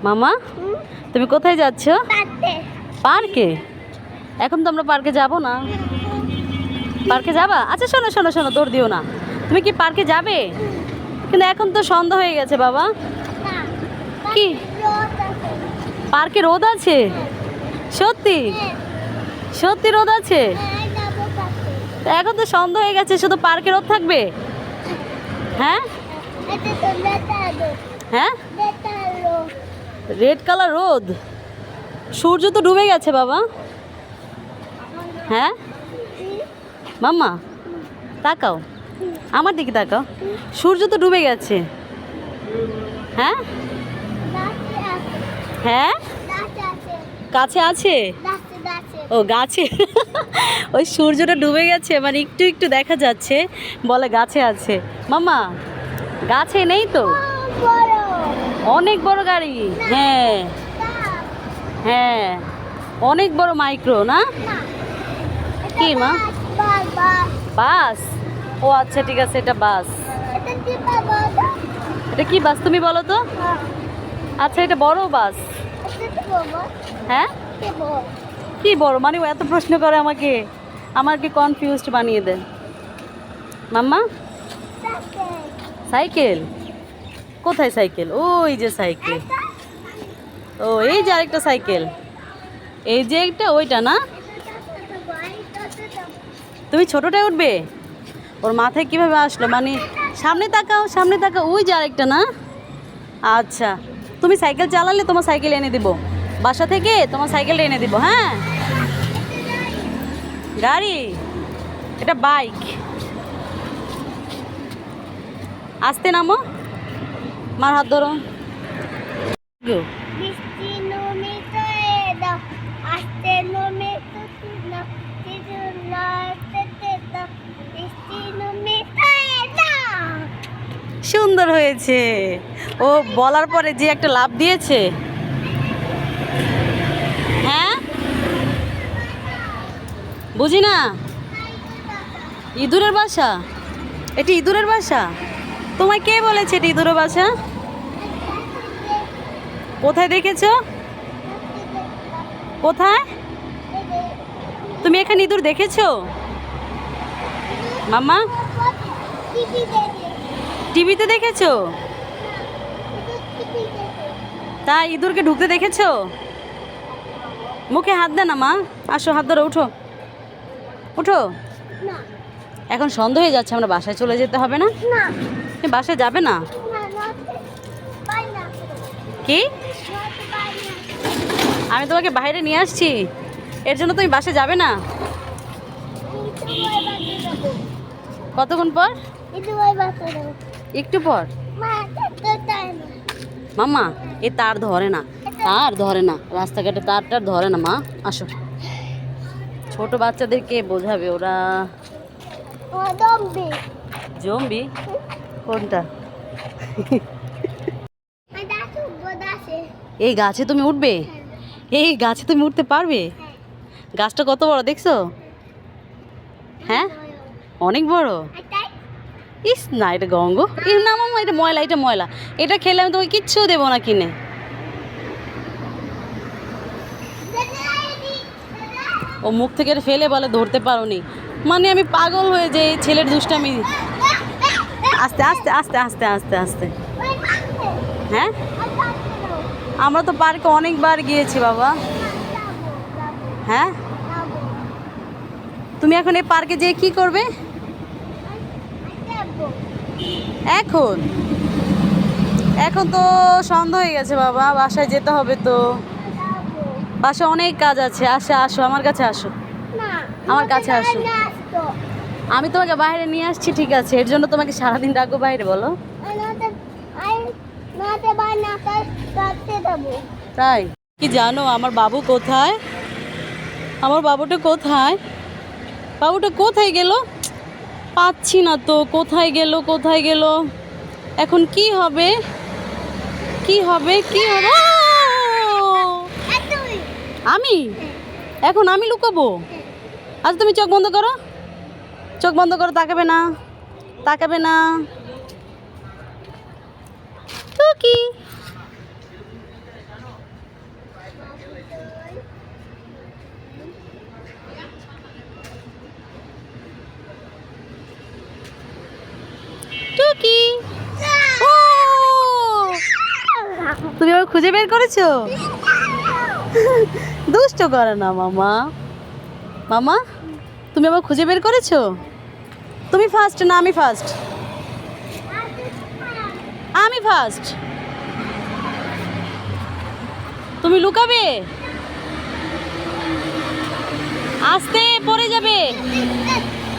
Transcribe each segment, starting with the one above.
মামা তুমি কোথায় যাচ্ছ? পার্কে? এখন তো আমরা পার্কে যাব না। পার্কে যাবা? আচ্ছা শোনো শোনো শোনো, দৌড় দিও না। তুমি কি পার্কে যাবে? কিন্তু এখন তো সন্ধ্যা হয়ে গেছে বাবা। কি পার্কে রোদ আছে? সত্যি সত্যি রোদ আছে? তা এখন তো সন্ধ্যা হয়ে গেছে, শুধু পার্কে রোদ থাকবে? হ্যাঁ হ্যাঁ, রেড কালার রোদ। সূর্য তো ডুবে গেছে বাবা। হ্যাঁ মাম্মা তাকাও, আমার দিকে তাকাও, সূর্য তো ডুবে গেছে। হ্যাঁ হ্যাঁ, কাছে আছে? ও গাছে। ওই সূর্যটা ডুবে গেছে মানে একটু একটু দেখা যাচ্ছে, বলে গাছে আছে। মাম্মা গাছে নেই তো? অনেক বড় গাড়ি। হ্যাঁ হ্যাঁ, অনেক বড় মাইক্রো না? কি মা? বাস? ও আচ্ছা ঠিক আছে, এটা বাস। এটা কি বাস তুমি বলো তো? আচ্ছা এটা বড় বাস? হ্যাঁ কি বড় মানে? ও এত প্রশ্ন করে আমাকে, আমাকে কনফিউজড বানিয়ে দেয়। মাম্মা সাইকেল? কোথায় সাইকেল? ওই যে সাইকেল। ও এই যে আরেকটা সাইকেল, এই যে একটা, ওইটা না? তুমি ছোটটায় উঠবে? ওর মাথায় কিভাবে আসলো মানে? সামনে তাকাও সামনে তাকাও, ওই যে আরেকটা না? আচ্ছা তুমি সাইকেল চালালে তোমার সাইকেল এনে দিব, বাসা থেকে তোমার সাইকেলটা এনে দিব। হ্যাঁ গাড়ি? এটা বাইক। আসতে নামো, মার হাত ধরো। সুন্দর হয়েছে। ও বলার পরে যে একটা লাফ দিয়েছে। হ্যাঁ বুঝি না। ইঁদুরের বাসা? এটি ইঁদুরের বাসা? তোমায় কে বলেছে এটি ইঁদুরের বাসা? কোথায় দেখেছো? কোথায়? তুমি এখানে ইঁদুর দেখেছো মাম্মা? টিভিতে দেখেছো? তা ইঁদুরকে ঢুকতে দেখেছো? মুখে হাত দে না মা, আসো হাত ধরো, উঠো উঠো। এখন সন্ধ্যা হয়ে যাচ্ছে, আমরা বাসায় চলে যেতে হবে না? তুমি বাসায় যাবে না? কি? আমি তোমাকে বাইরে নিয়ে আসছি, এর জন্য তুমি বাসায় যাবে না? কতক্ষণ পর? একটু পর। মাম্মা এ তার ধরে না, তার ধরে না, রাস্তাঘাটে তার ধরে না মা। আসো, ছোট বাচ্চাদেরকে বোঝাবে ওরা। জম্বি? কোনটা? এই গাছে তুমি উঠবে? এই গাছে তুমি উঠতে পারবে? গাছটা কত বড় দেখছো? হ্যাঁ অনেক বড়। ইস না, এটা গঙ্গ। না মামা এটা ময়লা, এটা ময়লা, এটা খেলে আমি তোমাকে কিচ্ছু দেবো না কিনে। ও মুখ থেকে ফেলে বলে ধরতে পারোনি, মানে আমি পাগল হয়ে যাই ছেলের দুষ্টামি। আস্তে আস্তে আস্তে আস্তে আস্তে আস্তে। হ্যাঁ আমরা তো পার্কে অনেকবার গিয়েছি বাবা। হ্যাঁ তুমি এখন এই পার্কে যেয়ে কি করবে? এখন এখন তো সন্ধ্যা হয়ে গেছে বাবা, বাসায় যেতে হবে তো। বাসায় অনেক কাজ আছে। আসো আসো আমার কাছে আসো, আমার কাছে আসো। আমি তোমাকে বাইরে নিয়ে আসছি ঠিক আছে, এর জন্য তোমাকে সারাদিন ডাকবো বাইরে? বলো তাই কি জানো আমার বাবু কোথায়? আমার বাবুটা কোথায়? বাবুটা কোথায় গেল? পাচ্ছি না তো, কোথায় গেল কোথায় গেল? এখন কি হবে কি হবে কি হবে? আমি এখন আমি লুকাবো? আচ্ছা তুমি চোখ বন্ধ করো, চোখ বন্ধ করো, তাকাবে না, তাকাবে না। তো কি তুমি আমাকে খুঁজে বের করেছো? দুষ্ট করে না মামা। মামা তুমি আমাকে খুঁজে বের করেছো? তুমি ফার্স্ট না আমি ফার্স্ট? আমি ফার্স্ট। তুমি লুকাবে? আস্তে পড়ে যাবে।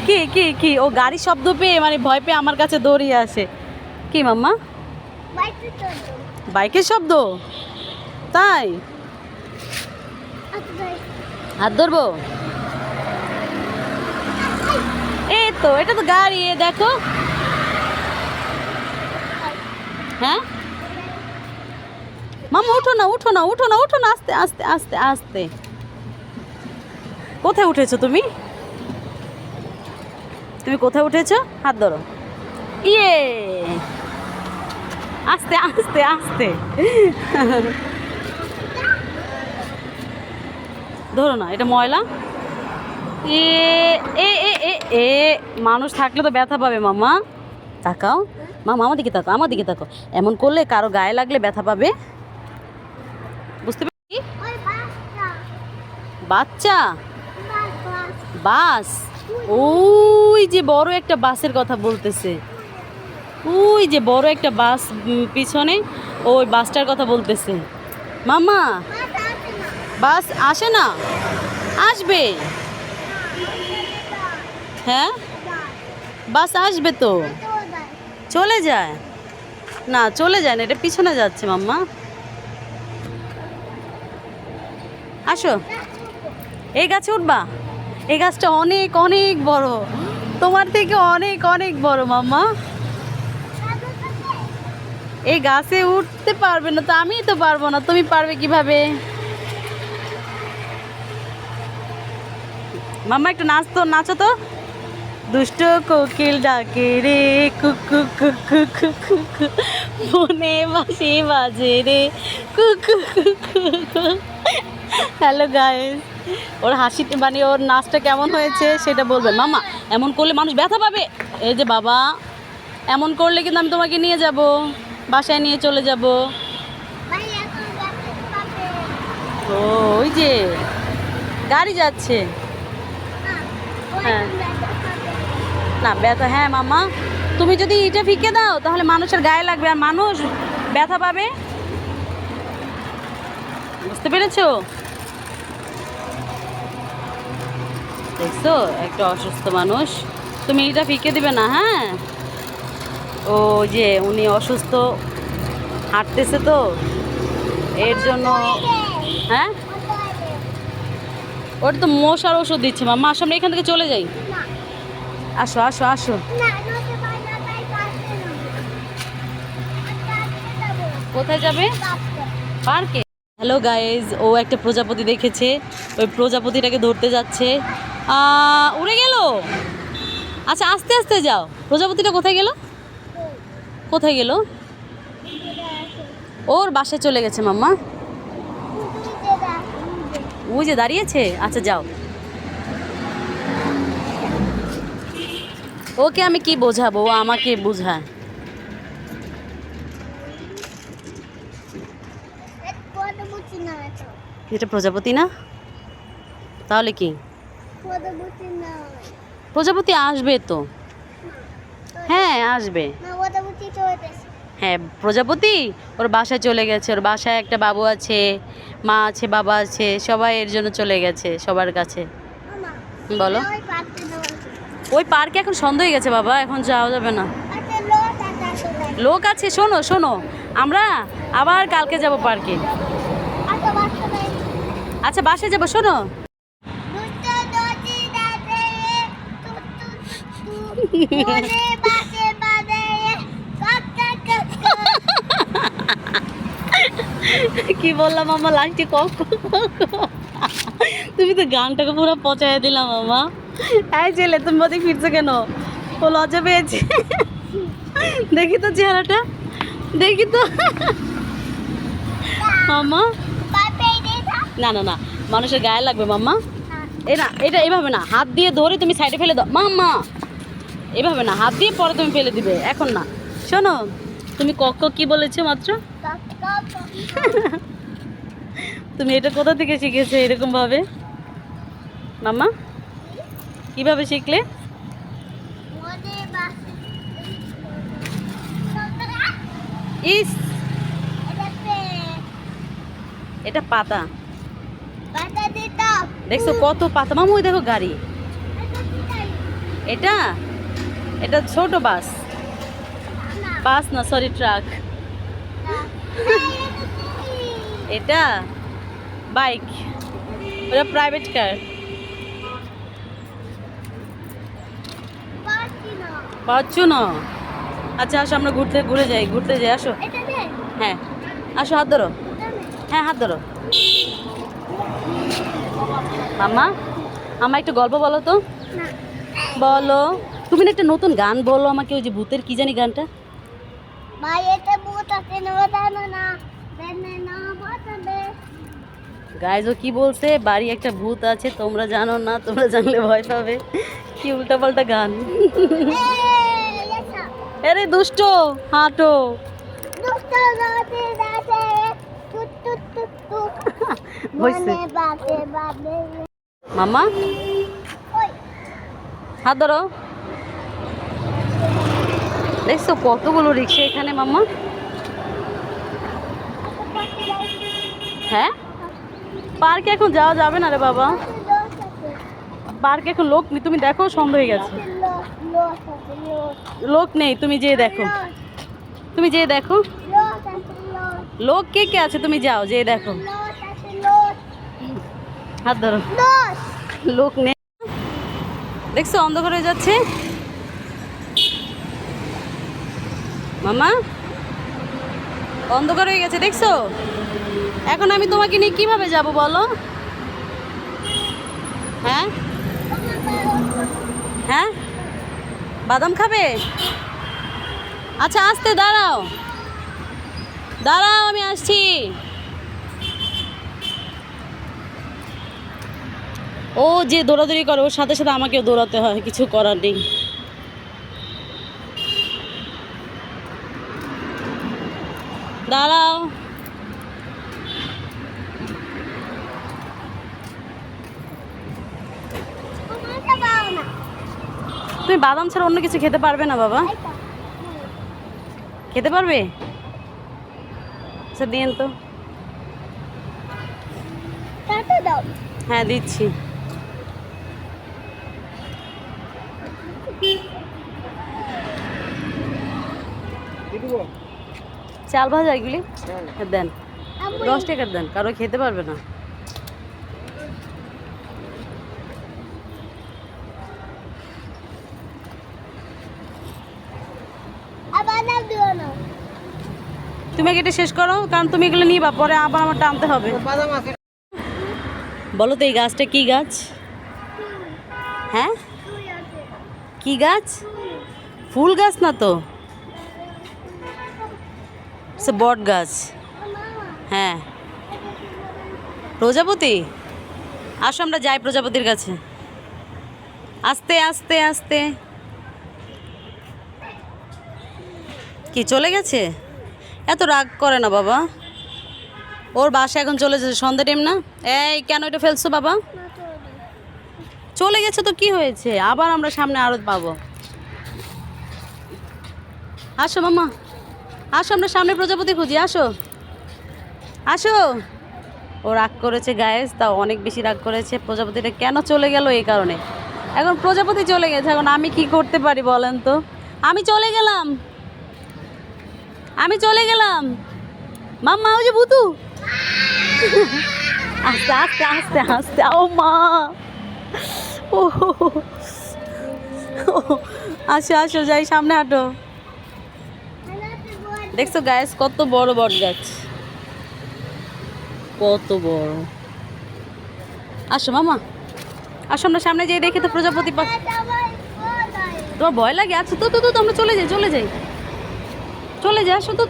কি কি কি ও গাড়ির শব্দ পেয়ে মানে ভয় পেয়ে আমার কাছে দৌড়িয়ে আসে। কি মাম্মা? বাইকের শব্দ? তাই? হাত ধরবো? এই তো এটা তো গাড়ি, দেখো। হ্যাঁ মামা উঠো না উঠো না উঠো না উঠো না, আস্তে আস্তে আস্তে আস্তে। কোথায় উঠেছো তুমি? তুমি কোথায় উঠেছো? হাত ধরো। ইয়ে আস্তে আস্তে আস্তে। ধরো না, এটা ময়লা। এ এ এ এ এ মানুষ থাকলে তো ব্যথা পাবে মামা। তাকাও মামা, আমার দিকে তাকাও, আমার দিকে তাকাও। এমন করলে কারো গায়ে লাগলে ব্যথা পাবে, বুঝতে পারছি। বাচ্চা বাস, ওই যে বড় একটা বাসের কথা বলতেছে, ওই যে বড় একটা বাস পিছনে, ওই বাসটার কথা বলতেছে মামা। বাস আসে না? আসবে। হ্যাঁ বাস আসবে তো। চলে যায় না, চলে যায় না, এটা পিছনে যাচ্ছে মাম্মা। আসো, এই গাছে উঠবা? এই গাছটা অনেক অনেক বড়, তোমার থেকে অনেক অনেক বড় মাম্মা। এই গাছে উঠতে পারবে না তো, আমি তো পারবো না, তুমি পারবে কিভাবে? মাম্মা একটু নাচতো, নাচো তো। দুষ্ট কোকিল ডাকে রে কুকু কুকু কুকু, মনে বাসি বাজে রে কুকু কুকু। হ্যালো গাইস, ওর হাসি মানে ওর নাচটা কেমন হয়েছে সেটা বলবেন। মামা এমন করলে মানুষ ব্যথা পাবে। এই যে বাবা, এমন করলে কিন্তু আমি তোমাকে নিয়ে যাব, বাসায় নিয়ে চলে যাব। ও ওই যে গাড়ি যাচ্ছে। হ্যাঁ না ব্যথা, হ্যাঁ মামা তুমি যদি ইটা ফিকে দাও তাহলে মানুষের গায়ে লাগবে আর মানুষ ব্যথা পাবে, বুঝতে পেরেছো? দেখছো একটা অসুস্থ মানুষ, তুমি এটা ফিকে দিবে না। হ্যাঁ ও যে উনি অসুস্থ, হাঁটতেছে তো এর জন্য। হ্যাঁ ওটা তো মশার ওষুধ দিচ্ছে মামা। আসো আমরা এখান থেকে চলে যাই। আসো আসো আসো। কোথায় যাবে? পার্কে। হ্যালো গাইজ, ও একটা প্রজাপতি দেখেছে, ওই প্রজাপতিটাকে ধরতে যাচ্ছে। উড়ে গেল। আচ্ছা আস্তে আস্তে যাও। প্রজাপতিটা কোথায় গেল? কোথায় গেল? ওর বাসায় চলে গেছে মাম্মা। ওই যে দাঁড়িয়েছে। আচ্ছা যাও। ওকে আমি কি বোঝাবো, ও আমাকে বোঝায়। এটা প্রজাপতি না? তাহলে কি? প্রজাপতি আসবে তো। হ্যাঁ আসবে। হ্যাঁ প্রজাপতি ওর বাসায় চলে গেছে, ওর বাসায় একটা বাবু আছে, মা আছে, বাবা আছে, সবাই এর জন্য চলে গেছে সবার কাছে। বলো। ওই পার্কে এখন সন্ধ্যা হয়ে গেছে বাবা, এখন যাওয়া যাবে না। লোক আছে। শোনো শোনো, আমরা আবার কালকে যাব পার্কে। আচ্ছা বাসায় যাবো। শোনো কি বললাম মামা লাস্টে তুমি তো গানটাকে পুরো পচাইয়া দিলাম মামা। এই ছেলে তুমি বোধ ফিরছো কেন? ও লজ্জা পেয়েছে। দেখি তো চেহারাটা, দেখি তো মামা। না না না, মানুষের গায়ে লাগবে মাম্মা। এ না, এটা এভাবে না, হাত দিয়ে ধরে তুমি সাইডে ফেলে দাও মাম্মা। এভাবে না, হাত দিয়ে পরে তুমি ফেলে দিবে, এখন না। শোনো তুমি কি বলেছো মাত্র? তুমি এটা কোথা থেকে শিখেছো এরকম ভাবে মাম্মা? কিভাবে শিখলে? ইস, এটা পাতা। দেখছো কত পাতা মামু? ওই দেখো গাড়ি। এটা এটা ছোট বাস। বাস না, সরি, ট্রাক। এটা বাইক, ওটা প্রাইভেট কার। পাচ্ছো না? আচ্ছা আসো, আমরা ঘুরে যাই আসো। হ্যাঁ আসো, হাত ধরো। হ্যাঁ হাত ধরো। মাম্মা, আমার একটা গল্প বলো তো। বলো, তুমি না একটা নতুন গান বলো আমাকে, ওই যে ভূতের কি জানি গানটা। গাইজ ও কি বলছে, বাড়ি একটা ভূত আছে, তোমরা জানো না, তোমরা জানলে ভয় পাবে। কি উল্টাপাল্টা গান। আরে দুষ্ট, হাঁটো। মাম্মা হাত ধরো। দেখছো কতগুলো রিক্সা এখানে মাম্মা। হ্যাঁ, পার্কে এখন যাওয়া যাবে না রে বাবা, পার্কে এখন লোক নেই। তুমি দেখো সন্ধ্যা হয়ে গেছে, লোক নেই। তুমি যেয়ে দেখো, লোক কে কে আছে, তুমি যাও যেয়ে দেখো। হাত ধরো। লোক নেই, দেখছো অন্ধকার হয়ে যাচ্ছে। মামা অন্ধকার হয়ে গেছে দেখছো। এখন আমি তোমাকে নিয়ে কিভাবে যাব বলো? হ্যাঁ হ্যাঁ, বাদাম খাবে? আচ্ছা আসতে দাঁড়াও, আমি আসছি। ও যে দৌড়াদৌড়ি করে, ওর সাথে সাথে আমাকেও দৌড়াতে হয়, কিছু করার নেই। দাঁড়াও। তুমি বাদাম ছাড়া অন্য কিছু খেতে পারবে না বাবা? খেতে পারবে? আচ্ছা দিন তো। হ্যাঁ দিচ্ছি। চাল ভাজা এগুলি দেন, 10 টাকার দেন, কারো খেতে পারবে না। তুমি এটা শেষ করো, কারণ তুমি এগুলো নিবা, পরে আবার আমার টানতে হবে। বলো তো এই গাছটা কি গাছ? হ্যাঁ কি গাছ? ফুল গাছ না তো, বট গাছ। হ্যাঁ প্রজাপতি। আসো আমরা যাই প্রজাপতির কাছে। আস্তে আস্তে আস্তে। কি চলে গেছে? এত রাগ করে না বাবা, ওর বাসা এখন চলে যাচ্ছে, সন্ধ্যা টাইম না। এই কেন এটা ফেলছো বাবা? চলে গেছে তো কি হয়েছে, আবার আমরা সামনে আরো পাবো। আসো মামা, আসো আমরা সামনে প্রজাপতি খুঁজি, আসো আসো। ও রাগ করেছে গায়েস, তাও অনেক বেশি রাগ করেছে। প্রজাপতিটা কেন চলে গেল এই কারণে। এখন প্রজাপতি চলে গেছে, এখন আমি কি করতে পারি বলেন তো? আমি চলে গেলাম, মাম্মা ওই যে ভূতু। আস্তে আস্তে আস্তে আস্তে, ও মা। ও আসো আসো, যাই সামনে হাঁটো। দেখছো গায়েস কত বড় বট গাছ, কত বড়। আসো মামা, আসো আমরা সামনে যাই, দেখি তো প্রজাপতি পাখি। তোমার ভয় লাগে? আচ্ছা তো আমরা চলে যাই, আসো তো।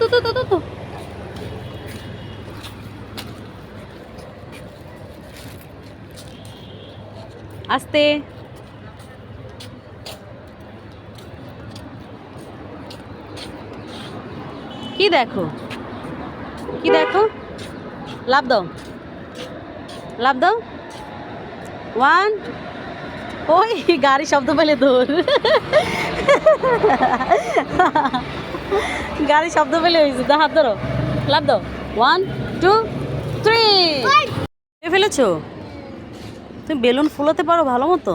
আস্তে। কি দেখো? কি দেখো? লাভ দাও, লাভ দাও। 1 ওই গাড়ি শব্দ পেলে দূর, গাড়ি শব্দ পেলে হয়েছে। তো হাত ধরো, লাভ দাও। 1 2 3 ফেলেছো। তুমি বেলুন ফুলাতে পারো ভালো মতো?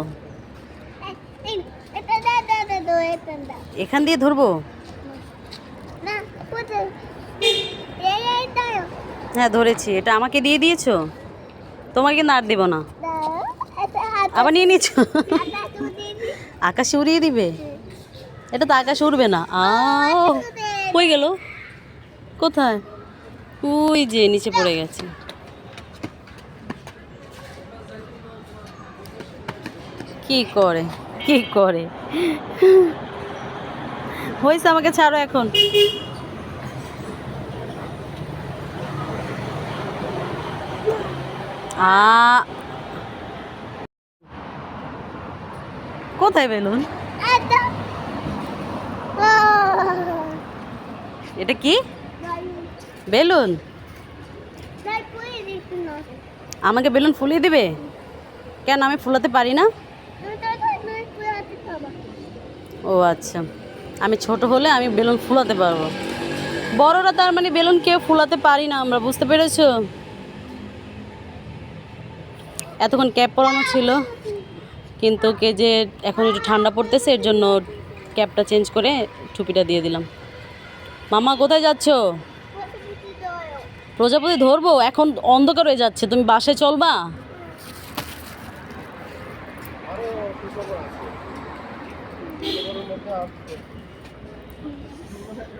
এখান দিয়ে ধরবো? হ্যাঁ ধরেছি। এটা আমাকে দিয়ে দিয়েছো, তোমাকে কিন্তু আর দিব না। আবার নিয়ে নিয়েছো, আকাশে উড়িয়ে দিবে? এটা তো আকাশে উড়বে না। কই গেল? কোথায়? ওই যে নিচে পড়ে গেছে। কি করে, কি করে? হয়েছে, আমাকে ছাড়ো এখন। কোথায় বেলুন? এটা কি বেলুন? আমাকে বেলুন ফুলিয়ে দিবে? কেন, আমি ফুলাতে পারি না? ও আচ্ছা, আমি ছোট হলে আমি বেলুন ফুলাতে পারবো। বড়রা তার মানে বেলুন কেউ ফুলাতে পারি না আমরা, বুঝতে পেরেছো? এতক্ষণ ক্যাপ পরানো ছিল, কিন্তু কে যে এখন একটু ঠান্ডা পড়তেছে, এর জন্য ক্যাপটা চেঞ্জ করে টুপিটা দিয়ে দিলাম। মামা কোথায় যাচ্ছ? প্রজাপতি ধরবো? এখন অন্ধকার হয়ে যাচ্ছে, তুমি বাসায় চলবা?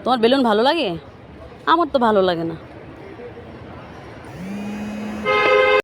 তোমার বেলুন ভালো লাগে? আমার তো ভালো লাগে না।